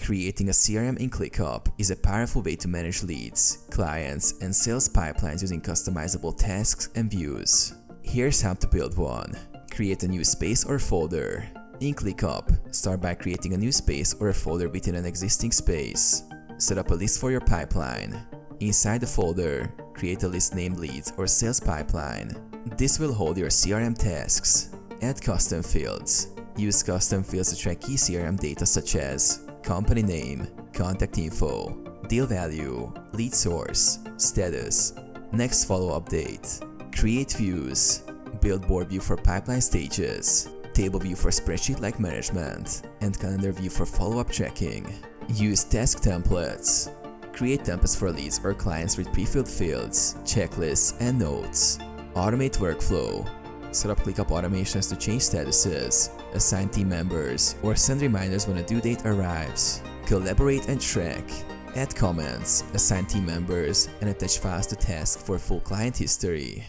Creating a CRM in ClickUp is a powerful way to manage leads, clients, and sales pipelines using customizable tasks and views. Here's how to build one. Create a new space or folder. In ClickUp, start by creating a new space or a folder within an existing space. Set up a list for your pipeline. Inside the folder, create a list named Leads or Sales Pipeline. This will hold your CRM tasks. Add custom fields. Use custom fields to track key CRM data such as company name, contact info, deal value, lead source, status, next follow-up date. Create views. Build board view for pipeline stages, table view for spreadsheet-like management, and calendar view for follow-up tracking. Use task templates. Create templates for leads or clients with pre-filled fields, checklists, and notes. Automate workflow. Set up ClickUp automations to change statuses, assign team members, or send reminders when a due date arrives. Collaborate and track. Add comments, assign team members, and attach files to tasks for full client history.